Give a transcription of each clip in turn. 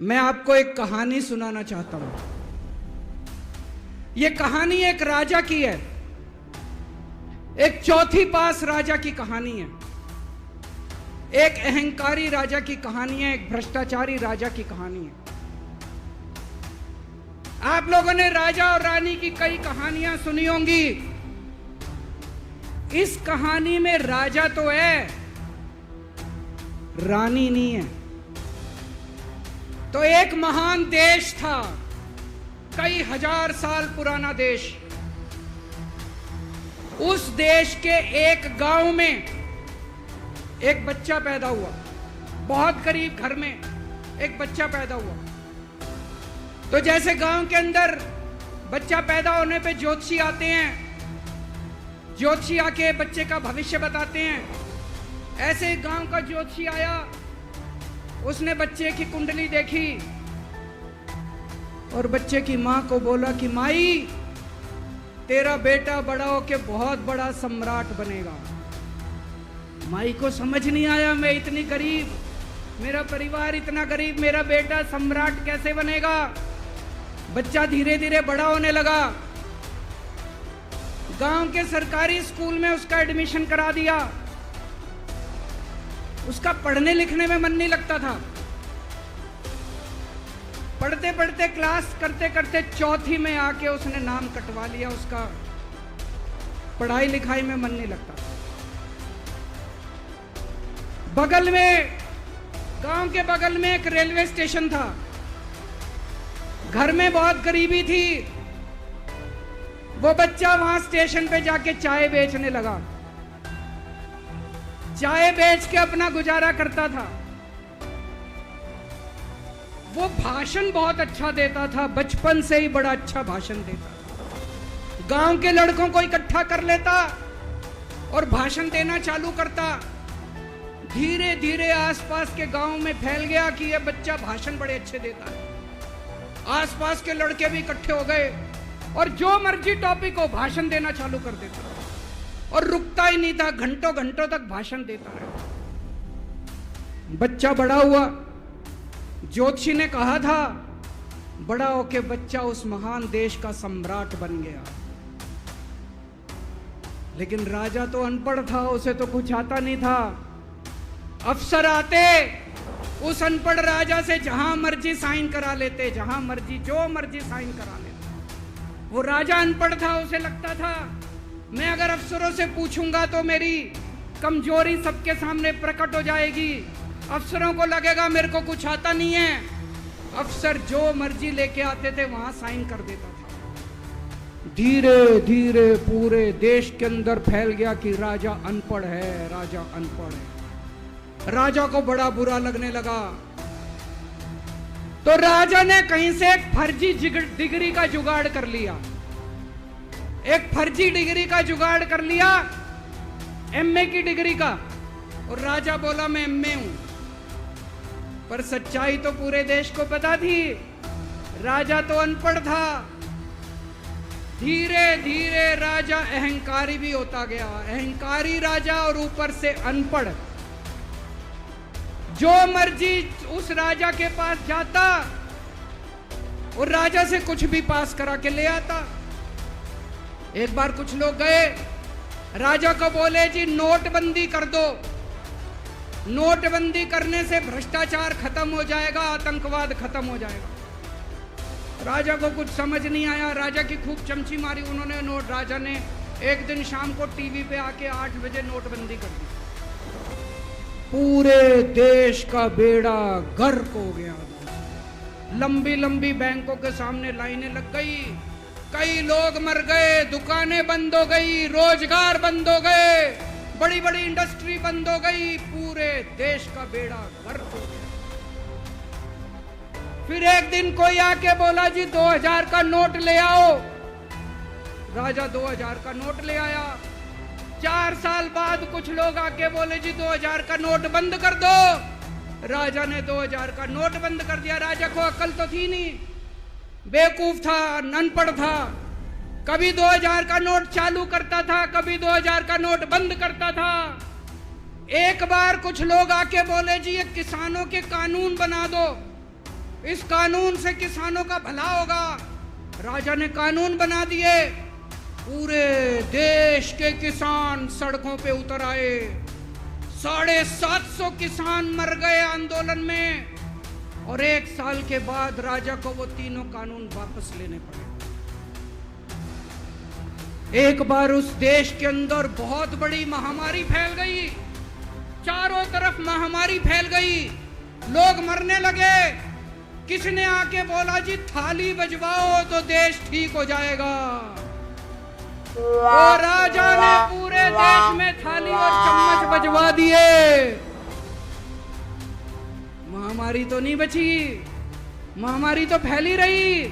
मैं आपको एक कहानी सुनाना चाहता हूं। यह कहानी एक राजा की है, एक चौथी पास राजा की कहानी है, एक अहंकारी राजा की कहानी है, एक भ्रष्टाचारी राजा की कहानी है। आप लोगों ने राजा और रानी की कई कहानियां सुनी होंगी। इस कहानी में राजा तो है, रानी नहीं है। तो एक महान देश था, कई हजार साल पुराना देश। उस देश के एक गांव में एक बच्चा पैदा हुआ, बहुत गरीब घर में एक बच्चा पैदा हुआ। तो जैसे गांव के अंदर बच्चा पैदा होने पे ज्योतिषी आते हैं, ज्योतिषी आके बच्चे का भविष्य बताते हैं, ऐसे गांव का ज्योतिषी आया। उसने बच्चे की कुंडली देखी और बच्चे की मां को बोला कि माई, तेरा बेटा बड़ा होके बहुत बड़ा सम्राट बनेगा। माई को समझ नहीं आया, मैं इतनी गरीब, मेरा परिवार इतना गरीब, मेरा बेटा सम्राट कैसे बनेगा। बच्चा धीरे धीरे बड़ा होने लगा। गांव के सरकारी स्कूल में उसका एडमिशन करा दिया। उसका पढ़ने लिखने में मन नहीं लगता था। पढ़ते पढ़ते, क्लास करते करते चौथी में आके उसने नाम कटवा लिया। उसका पढ़ाई लिखाई में मन नहीं लगता। बगल में, गांव के बगल में एक रेलवे स्टेशन था। घर में बहुत गरीबी थी। वो बच्चा वहां स्टेशन पे जाके चाय बेचने लगा। चाय बेच के अपना गुजारा करता था। वो भाषण बहुत अच्छा देता था, बचपन से ही बड़ा अच्छा भाषण देता था। गांव के लड़कों को इकट्ठा कर लेता और भाषण देना चालू करता। धीरे धीरे आसपास के गांव में फैल गया कि ये बच्चा भाषण बड़े अच्छे देता है। आसपास के लड़के भी इकट्ठे हो गए और जो मर्जी टॉपिक हो भाषण देना चालू कर देता और रुकता ही नहीं था, घंटों घंटों तक भाषण देता रहा। बच्चा बड़ा हुआ। ज्योतिषी ने कहा था बड़ा होके बच्चा उस महान देश का सम्राट बन गया। लेकिन राजा तो अनपढ़ था, उसे तो कुछ आता नहीं था। अफसर आते, उस अनपढ़ राजा से जहां मर्जी साइन करा लेते, जहां मर्जी जो मर्जी साइन करा लेते। वो राजा अनपढ़ था, उसे लगता था मैं अगर अफसरों से पूछूंगा तो मेरी कमजोरी सबके सामने प्रकट हो जाएगी। अफसरों को लगेगा मेरे को कुछ आता नहीं है। अफसर जो मर्जी लेके आते थे वहां साइन कर देता था। धीरे धीरे पूरे देश के अंदर फैल गया कि राजा अनपढ़ है, राजा अनपढ़ है। राजा को बड़ा बुरा लगने लगा। तो राजा ने कहीं से एक फर्जी डिग्री का जुगाड़ कर लिया। एक फर्जी डिग्री का जुगाड़ कर लिया, एमए की डिग्री का। और राजा बोला मैं एमए हूं। पर सच्चाई तो पूरे देश को पता थी, राजा तो अनपढ़ था। धीरे धीरे राजा अहंकारी भी होता गया। अहंकारी राजा और ऊपर से अनपढ़। जो मर्जी उस राजा के पास जाता और राजा से कुछ भी पास करा के ले आता। एक बार कुछ लोग गए, राजा को बोले जी नोटबंदी कर दो। नोटबंदी करने से भ्रष्टाचार खत्म हो जाएगा, आतंकवाद खत्म हो जाएगा। राजा को कुछ समझ नहीं आया। राजा की खूब चमची मारी उन्होंने। राजा ने एक दिन शाम को टीवी पे आके 8 बजे नोटबंदी कर दी। पूरे देश का बेड़ा गर्क हो गया। लंबी लंबी बैंकों के सामने लाइनें लग गई। कई लोग मर गए, दुकानें बंद हो गई, रोजगार बंद हो गए, बड़ी बड़ी इंडस्ट्री बंद हो गई। पूरे देश का बेड़ा गर्क हो गया। फिर एक दिन कोई आके बोला जी 2000 का नोट ले आओ। राजा 2000 का नोट ले आया। 4 साल बाद कुछ लोग आके बोले जी 2000 का नोट बंद कर दो। राजा ने 2000 का नोट बंद कर दिया। राजा को अकल तो थी नहीं, बेवकूफ था, अनपढ़ था। कभी 2000 का नोट चालू करता था, कभी 2000 का नोट बंद करता था। एक बार कुछ लोग आके बोले जी ये किसानों के कानून बना दो। इस कानून से किसानों का भला होगा। राजा ने कानून बना दिए, पूरे देश के किसान सड़कों पे उतर आए। 750 किसान मर गए आंदोलन में, और 1 साल के बाद राजा को वो तीनों कानून वापस लेने पड़े। एक बार उस देश के अंदर बहुत बड़ी महामारी फैल गई, चारों तरफ महामारी फैल गई, लोग मरने लगे। किसी ने आके बोला जी थाली बजवाओ तो देश ठीक हो जाएगा। और राजा ने पूरे देश में थाली और चम्मच बजवा दिए। महामारी तो नहीं बची, महामारी तो फैली रही।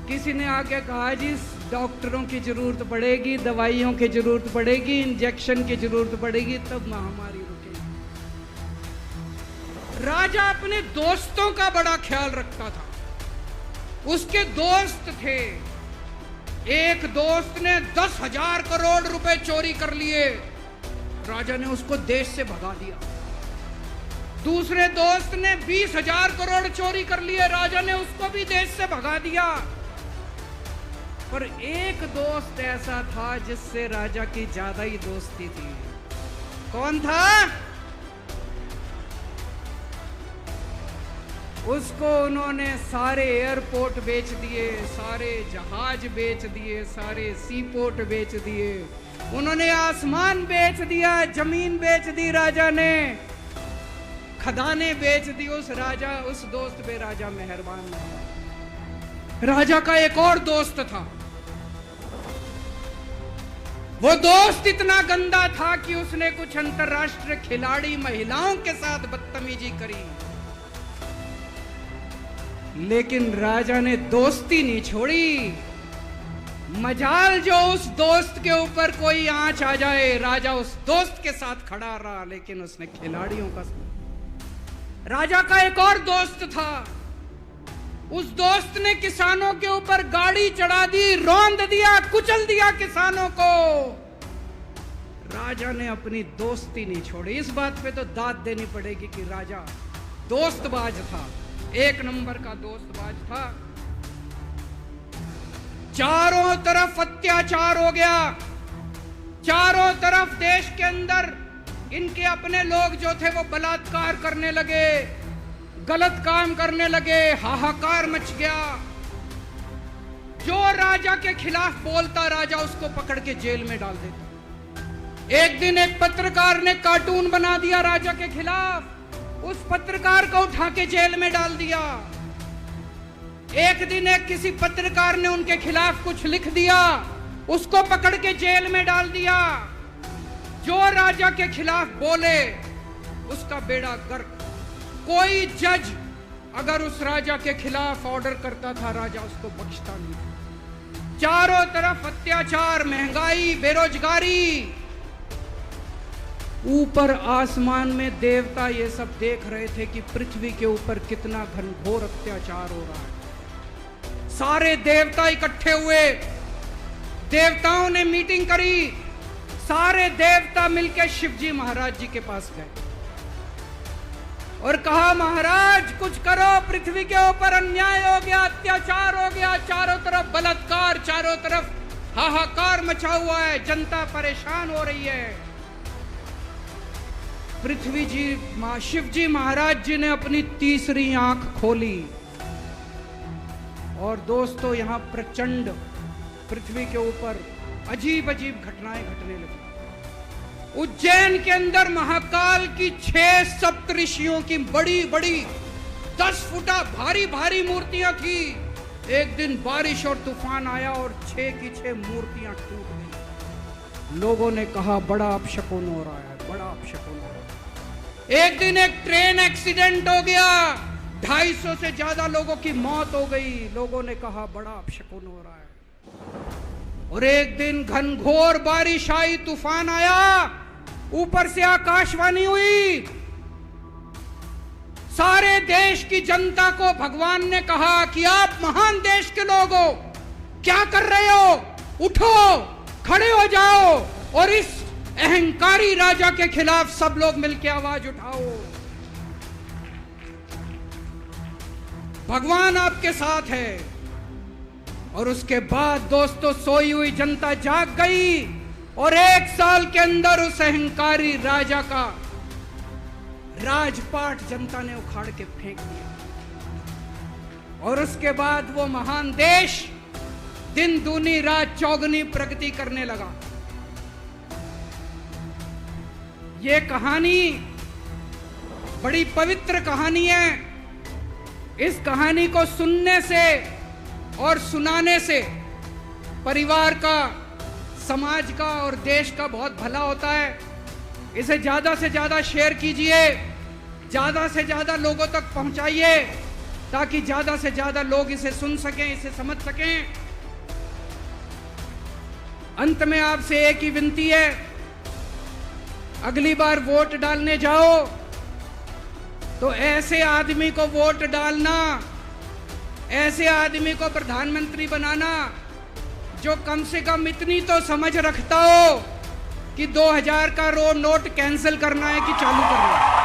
किसी ने आके कहा जी डॉक्टरों की जरूरत पड़ेगी, दवाइयों की जरूरत पड़ेगी, इंजेक्शन की जरूरत पड़ेगी, तब महामारी रुकेगी। राजा अपने दोस्तों का बड़ा ख्याल रखता था। उसके दोस्त थे। एक दोस्त ने 10,000 करोड़ रुपए चोरी कर लिए, राजा ने उसको देश से भगा दिया। दूसरे दोस्त ने 20,000 करोड़ चोरी कर लिए, राजा ने उसको भी देश से भगा दिया। पर एक दोस्त ऐसा था जिससे राजा की ज्यादा ही दोस्ती थी। कौन था? उसको उन्होंने सारे एयरपोर्ट बेच दिए, सारे जहाज बेच दिए, सारे सी पोर्ट बेच दिए, उन्होंने आसमान बेच दिया, जमीन बेच दी राजा ने, खदाने बेच दी। उस दोस्त पे राजा मेहरबान नहीं। राजा का एक और दोस्त था। वो दोस्त इतना गंदा था कि उसने कुछ अंतरराष्ट्रीय खिलाड़ी महिलाओं के साथ बदतमीजी करी, लेकिन राजा ने दोस्ती नहीं छोड़ी। मजाल जो उस दोस्त के ऊपर कोई आंच आ जाए, राजा उस दोस्त के साथ खड़ा रहा, लेकिन उसने खिलाड़ियों का। राजा का एक और दोस्त था। उस दोस्त ने किसानों के ऊपर गाड़ी चढ़ा दी, रौंद दिया, कुचल दिया किसानों को। राजा ने अपनी दोस्ती नहीं छोड़ी। इस बात पे तो दाद देनी पड़ेगी कि राजा दोस्तबाज था, 1 नंबर का दोस्तबाज था। चारों तरफ अत्याचार हो गया, चारों तरफ देश के अंदर इनके अपने लोग जो थे वो बलात्कार करने लगे, गलत काम करने लगे, हाहाकार मच गया। जो राजा के खिलाफ बोलता, राजा उसको पकड़ के जेल में डाल देता। एक दिन एक पत्रकार ने कार्टून बना दिया राजा के खिलाफ, उस पत्रकार को उठा के जेल में डाल दिया। एक दिन एक किसी पत्रकार ने उनके खिलाफ कुछ लिख दिया, उसको पकड़ के जेल में डाल दिया। जो राजा के खिलाफ बोले उसका बेड़ा गर्क। कोई जज अगर उस राजा के खिलाफ ऑर्डर करता था, राजा उसको बख्शता नहीं। चारों तरफ अत्याचार, महंगाई, बेरोजगारी। ऊपर आसमान में देवता ये सब देख रहे थे कि पृथ्वी के ऊपर कितना घनघोर अत्याचार हो रहा है। सारे देवता इकट्ठे हुए, देवताओं ने मीटिंग करी। सारे देवता मिलकर शिवजी महाराज जी के पास गए और कहा, महाराज कुछ करो, पृथ्वी के ऊपर अन्याय हो गया, अत्याचार हो गया, चारों तरफ बलात्कार, चारों तरफ हाहाकार मचा हुआ है, जनता परेशान हो रही है। पृथ्वी जी, शिवजी महाराज जी ने अपनी तीसरी आंख खोली और दोस्तों यहां प्रचंड पृथ्वी के ऊपर अजीब अजीब घटनाएं घटने लगी। उज्जैन के अंदर महाकाल की 6 सप्तऋषियों की बड़ी बड़ी 10 फुटा भारी भारी मूर्तियां थी। एक दिन बारिश और तूफान आया और 6 की 6 मूर्तियां टूट गई। लोगों ने कहा बड़ा अपशकुन हो रहा है, बड़ा अपशकुन हो रहा है। एक दिन एक ट्रेन एक्सीडेंट हो गया, 250 से ज्यादा लोगों की मौत हो गई। लोगों ने कहा बड़ा अपशकुन हो रहा है। और एक दिन घनघोर बारिश आई, तूफान आया, ऊपर से आकाशवाणी हुई। सारे देश की जनता को भगवान ने कहा कि आप महान देश के लोग हो, क्या कर रहे हो, उठो, खड़े हो जाओ और इस अहंकारी राजा के खिलाफ सब लोग मिलकर आवाज उठाओ। भगवान आपके साथ है। और उसके बाद दोस्तों सोई हुई जनता जाग गई और 1 साल के अंदर उस अहंकारी राजा का राजपाट जनता ने उखाड़ के फेंक दिया। और उसके बाद वो महान देश दिन दूनी रात चौगुनी प्रगति करने लगा। ये कहानी बड़ी पवित्र कहानी है। इस कहानी को सुनने से और सुनाने से परिवार का, समाज का और देश का बहुत भला होता है। इसे ज्यादा से ज्यादा शेयर कीजिए, ज्यादा से ज्यादा लोगों तक पहुंचाइए, ताकि ज्यादा से ज्यादा लोग इसे सुन सकें, इसे समझ सकें। अंत में आपसे एक ही विनती है, अगली बार वोट डालने जाओ तो ऐसे आदमी को वोट डालना, ऐसे आदमी को प्रधानमंत्री बनाना जो कम से कम इतनी तो समझ रखता हो कि 2000 का नोट कैंसिल करना है कि चालू करना है।